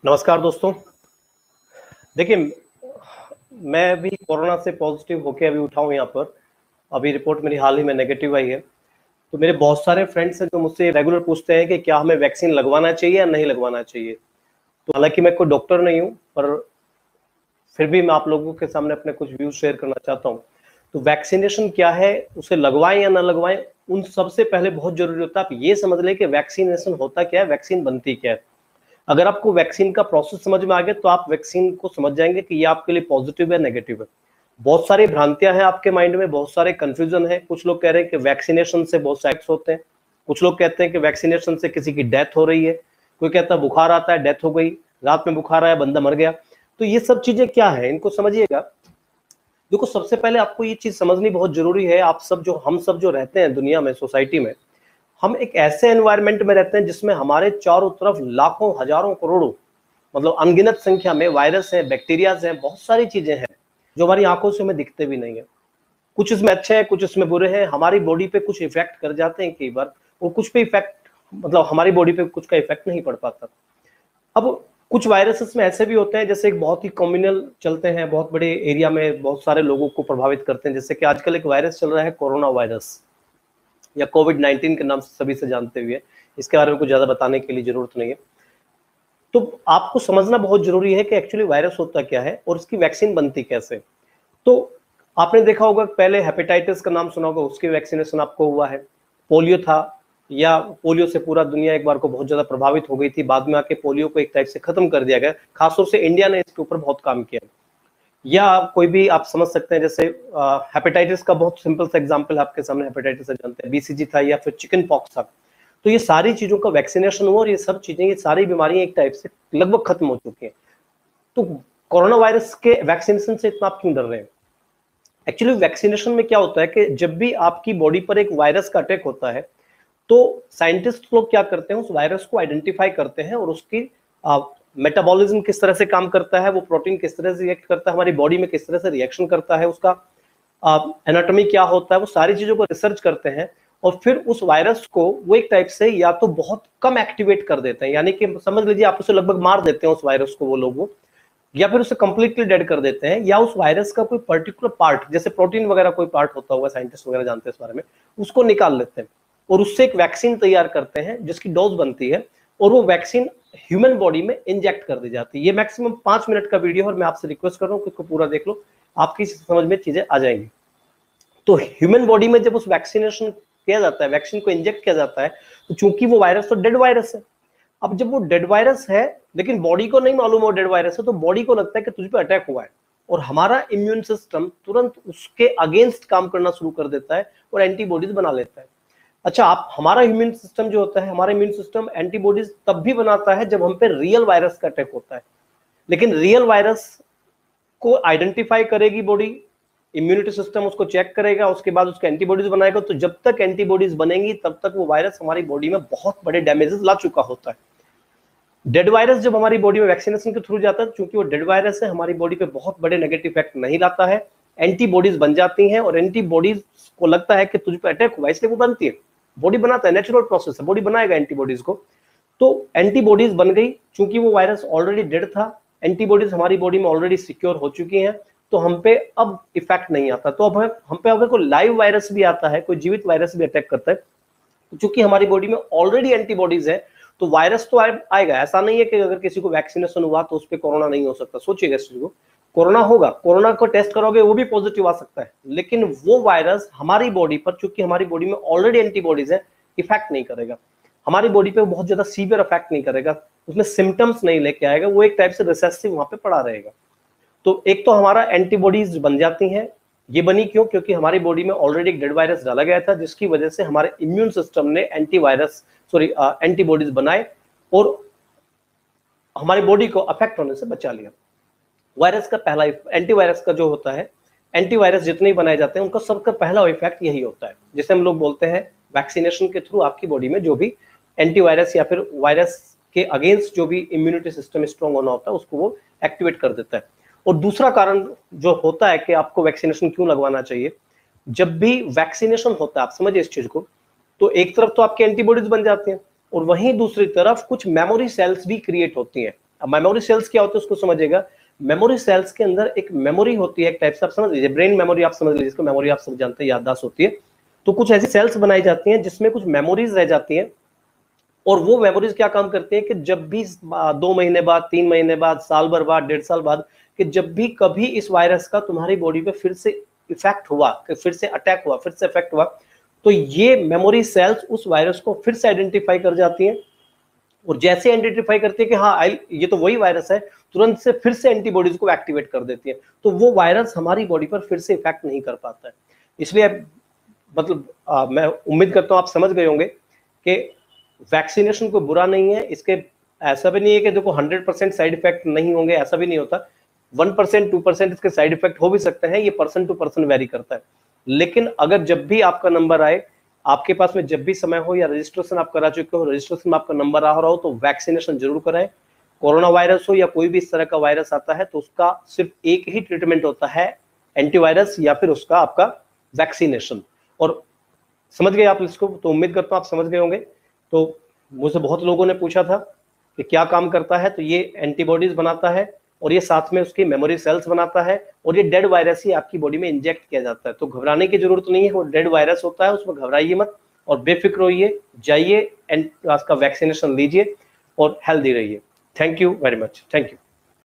नमस्कार दोस्तों। देखिए, मैं भी कोरोना से पॉजिटिव होके अभी उठा हूँ यहाँ पर। अभी रिपोर्ट मेरी हाल ही में नेगेटिव आई है। तो मेरे बहुत सारे फ्रेंड्स हैं जो मुझसे रेगुलर पूछते हैं कि क्या हमें वैक्सीन लगवाना चाहिए या नहीं लगवाना चाहिए। तो हालांकि मैं कोई डॉक्टर नहीं हूँ, पर फिर भी मैं आप लोगों के सामने अपने कुछ व्यूज शेयर करना चाहता हूँ। तो वैक्सीनेशन क्या है, उसे लगवाएं या ना लगवाएं, उन सबसे पहले बहुत जरूरी होता है आप ये समझ लें कि वैक्सीनेशन होता क्या है, वैक्सीन बनती क्या है। अगर आपको वैक्सीन का प्रोसेस समझ में आ गया तो आप वैक्सीन को समझ जाएंगे कि ये आपके लिए पॉजिटिव है, नेगेटिव है। बहुत सारी भ्रांतियां हैं आपके माइंड में, बहुत सारे कंफ्यूजन है। कुछ लोग कह रहे हैं कि वैक्सीनेशन से बहुत साइड्स होते हैं, कुछ लोग कहते हैं कि वैक्सीनेशन से किसी की डेथ हो रही है, कोई कहता है बुखार आता है, डेथ हो गई, रात में बुखार आया, बंदा मर गया। तो ये सब चीजें क्या है, इनको समझिएगा। देखो, सबसे पहले आपको ये चीज समझनी बहुत जरूरी है। हम सब जो रहते हैं दुनिया में, सोसाइटी में, हम एक ऐसे एनवायरनमेंट में रहते हैं जिसमें हमारे चारों तरफ लाखों, हजारों, करोड़ों, मतलब अनगिनत संख्या में वायरस है, बैक्टीरिया है, बहुत सारी चीजें हैं जो हमारी आंखों से हमें दिखते भी नहीं है। कुछ इसमें अच्छे हैं, कुछ इसमें बुरे हैं। हमारी बॉडी पे कुछ इफेक्ट कर जाते हैं कई बार, और कुछ पे इफेक्ट, मतलब हमारी बॉडी पे कुछ का इफेक्ट नहीं पड़ पाता। अब कुछ वायरसेस में ऐसे भी होते हैं, जैसे एक बहुत ही कॉम्युनल चलते हैं, बहुत बड़े एरिया में बहुत सारे लोगों को प्रभावित करते हैं। जैसे कि आजकल एक वायरस चल रहा है, कोरोना वायरस, या कोविड-19 के नाम से सभी से जानते हुए। इसके बारे में कुछ ज्यादा बताने के लिए जरूरत नहीं है। तो आपको समझना बहुत जरूरी है कि एक्चुअली वायरस होता क्या है और इसकी वैक्सीन बनती कैसे। तो आपने देखा होगा, पहले हेपेटाइटिस का नाम सुना होगा, उसकी वैक्सीनेशन आपको हुआ है। पोलियो था, या पोलियो से पूरा दुनिया एक बार को बहुत ज्यादा प्रभावित हो गई थी, बाद में आके पोलियो को एक टाइप से खत्म कर दिया गया। खासतौर से इंडिया ने इसके ऊपर बहुत काम किया। या कोई भी आप समझ सकते हैं, जैसे हेपेटाइटिस का बहुत सिंपल सा एग्जांपल आपके सामने, हेपेटाइटिस से जानते हैं, बीसीजी था, या फिर चिकन पॉक्स था। तो ये सारी चीजों का वैक्सीनेशन हुआ, और ये सब चीजें, ये सारी बीमारियां एक टाइप से लगभग खत्म हो चुकी हैं। तो कोरोना वायरस के वैक्सीनेशन से इतना आप क्यों डर रहे हैं? एक्चुअली वैक्सीनेशन में क्या होता है कि जब भी आपकी बॉडी पर एक वायरस का अटैक होता है, तो साइंटिस्ट लोग क्या करते हैं, उस वायरस को आइडेंटिफाई करते हैं और उसकी मेटाबॉलिज्म किस तरह से काम करता है, वो प्रोटीन किस तरह से रिएक्ट करता है, हमारी बॉडी में किस तरह से रिएक्शन करता है, उसका एनाटॉमी क्या होता है, वो सारी चीजों को रिसर्च करते हैं। और फिर उस वायरस को वो एक टाइप से या तो बहुत कम एक्टिवेट कर देते हैं, यानी कि समझ लीजिए आप उसे लगभग मार देते हैं उस वायरस को, वो लोग, या फिर उसे कंप्लीटली डेड कर देते हैं, या उस वायरस का कोई पर्टिकुलर पार्ट, जैसे प्रोटीन वगैरह कोई पार्ट होता होगा, साइंटिस्ट वगैरह जानते हैं इस बारे में, उसको निकाल लेते हैं और उससे एक वैक्सीन तैयार करते हैं जिसकी डोज बनती है, और वो वैक्सीन ह्यूमन बॉडी में इंजेक्ट कर दी जाती है। ये मैक्सिमम 5 मिनट का वीडियो है, और मैं आपसे रिक्वेस्ट कर रहा हूँ कि इसको पूरा देख लो, आपकी समझ में चीजें आ जाएंगी। तो ह्यूमन बॉडी में जब उस वैक्सीनेशन किया जाता है, वैक्सीन को इंजेक्ट किया जाता है, तो चूंकि वो वायरस तो डेड वायरस है, अब जब वो डेड वायरस है, लेकिन बॉडी को नहीं मालूम वो डेड वायरस है, तो बॉडी को लगता है कि तुझ पे अटैक हुआ है, और हमारा इम्यून सिस्टम तुरंत उसके अगेंस्ट काम करना शुरू कर देता है और एंटीबॉडीज बना लेता है। अच्छा, आप हमारा इम्यून सिस्टम जो होता है, हमारा इम्यून सिस्टम एंटीबॉडीज तब भी बनाता है जब हम पे रियल वायरस का अटैक होता है। लेकिन रियल वायरस को आइडेंटिफाई करेगी बॉडी, इम्यूनिटी सिस्टम उसको चेक करेगा, उसके बाद उसके एंटीबॉडीज बनाएगा। तो जब तक एंटीबॉडीज बनेंगी तब तक वो वायरस हमारी बॉडी में बहुत बड़े डैमेजेस ला चुका होता है। डेड वायरस जब हमारी बॉडी में वैक्सीनेशन के थ्रू जाता है, क्योंकि वो डेड वायरस है, हमारी बॉडी पे बहुत बड़े नेगेटिव इफेक्ट नहीं लाता है, एंटीबॉडीज बन जाती हैं, और एंटीबॉडीज को लगता है कि तुझ पे अटैक हुआ, इसलिए वो बनती है, बॉडी बनाता है, नेचुरल प्रोसेस है, बॉडी बनाएगा एंटीबॉडीज को। तो एंटीबॉडीज बन गई, चूंकि वो वायरस ऑलरेडी डेड था, एंटीबॉडीज हमारी बॉडी में ऑलरेडी सिक्योर हो चुकी हैं, तो हम पे अब इफेक्ट नहीं आता। तो अब हम पे अगर कोई लाइव वायरस भी आता है, कोई जीवित वायरस भी अटैक करता है, तो चूंकि हमारी बॉडी में ऑलरेडी एंटीबॉडीज है, तो वायरस तो आएगा। ऐसा नहीं है कि अगर किसी को वैक्सीनेशन हुआ तो उस पर कोरोना नहीं हो सकता। सोचिएगा इस चीज को, कोरोना होगा, कोरोना को टेस्ट करोगे वो भी पॉजिटिव आ सकता है, लेकिन वो वायरस हमारी बॉडी पर, चूंकि हमारी बॉडी में ऑलरेडी एंटीबॉडीज है, इफेक्ट नहीं करेगा, हमारी बॉडी पे बहुत ज्यादा सीवियर इफेक्ट नहीं करेगा, उसमें सिम्टम्स नहीं लेके आएगा, वो एक टाइप से रिसेसिव वहां पे पड़ा रहेगा। तो एक तो हमारा एंटीबॉडीज बन जाती हैं। ये बनी क्यों? क्योंकि हमारी बॉडी में ऑलरेडी एक डेड वायरस डाला गया था, जिसकी वजह से हमारे इम्यून सिस्टम ने एंटीबॉडीज बनाए और हमारी बॉडी को अफेक्ट होने से बचा लिया। वायरस का पहला, एंटीवायरस का जो होता है, एंटीवायरस जितने ही बनाए जाते हैं उनका सबका पहला इफेक्ट यही होता है, जिसे हम लोग बोलते हैं वैक्सीनेशन के थ्रू आपकी बॉडी में जो भी एंटीवायरस या फिर वायरस के अगेंस्ट जो भी इम्यूनिटी सिस्टम स्ट्रॉन्ग होना होता है, उसको वो एक्टिवेट कर देता है। और दूसरा कारण जो होता है कि आपको वैक्सीनेशन क्यों लगवाना चाहिए, जब भी वैक्सीनेशन होता है, आप समझिए इस चीज को, तो एक तरफ तो आपके एंटीबॉडीज बन जाते हैं, और वहीं दूसरी तरफ कुछ मेमोरी सेल्स भी क्रिएट होती हैं। मेमोरी सेल्स क्या होते हैं उसको समझिएगा। मेमोरी सेल्स के अंदर एक मेमोरी होती है, एक टाइप से आप समझ लीजिए, ब्रेन मेमोरी आप समझ लीजिए, इसको मेमोरी आप सब जानते हैं, याददाश्त होती है। तो कुछ ऐसी सेल्स बनाई जाती हैं जिसमें कुछ मेमोरीज रह जाती हैं, और वो मेमोरीज क्या काम करती हैं कि जब भी 2 महीने बाद, 3 महीने बाद, साल भर बाद, 1.5 साल बाद, कि जब भी कभी इस वायरस का तुम्हारी बॉडी पे फिर से इफेक्ट हुआ, कि फिर से अटैक हुआ, फिर से इफेक्ट हुआ, तो ये मेमोरी सेल्स उस वायरस को फिर से आइडेंटिफाई कर जाती हैं, और जैसे आइडेंटिफाई करती है कि हाँ ये तो वही वायरस है, तुरंत से फिर से एंटीबॉडीज को एक्टिवेट कर देती है, तो वो वायरस हमारी बॉडी पर फिर से इफेक्ट नहीं कर पाता है। इसलिए मतलब मैं उम्मीद करता हूं आप समझ गए होंगे कि वैक्सीनेशन कोई बुरा नहीं है। इसके ऐसा भी नहीं है कि देखो 100% साइड इफेक्ट नहीं होंगे, ऐसा भी नहीं होता। 1% 2% इसके साइड इफेक्ट हो भी सकते हैं, ये पर्सन टू पर्सन वेरी करता है। लेकिन अगर जब भी आपका नंबर आए, आपके पास में जब भी समय हो, या रजिस्ट्रेशन आप करा चुके हो, रजिस्ट्रेशन में आपका नंबर आ रहा हो, तो वैक्सीनेशन जरूर कराएं। कोरोना वायरस हो या कोई भी इस तरह का वायरस आता है तो उसका सिर्फ एक ही ट्रीटमेंट होता है, एंटीवायरस या फिर उसका आपका वैक्सीनेशन। और समझ गए आप इसको? तो उम्मीद करता हूं आप समझ गए होंगे। तो मुझसे बहुत लोगों ने पूछा था कि क्या काम करता है, तो ये एंटीबॉडीज बनाता है, और ये साथ में उसकी मेमोरी सेल्स बनाता है, और ये डेड वायरस ही आपकी बॉडी में इंजेक्ट किया जाता है। तो घबराने की जरूरत नहीं है, वो डेड वायरस होता है, उसमें घबराइए मत और बेफिक्र होइए, जाइए एंड उसका वैक्सीनेशन लीजिए और हेल्दी रहिए। Thank you very much. Thank you.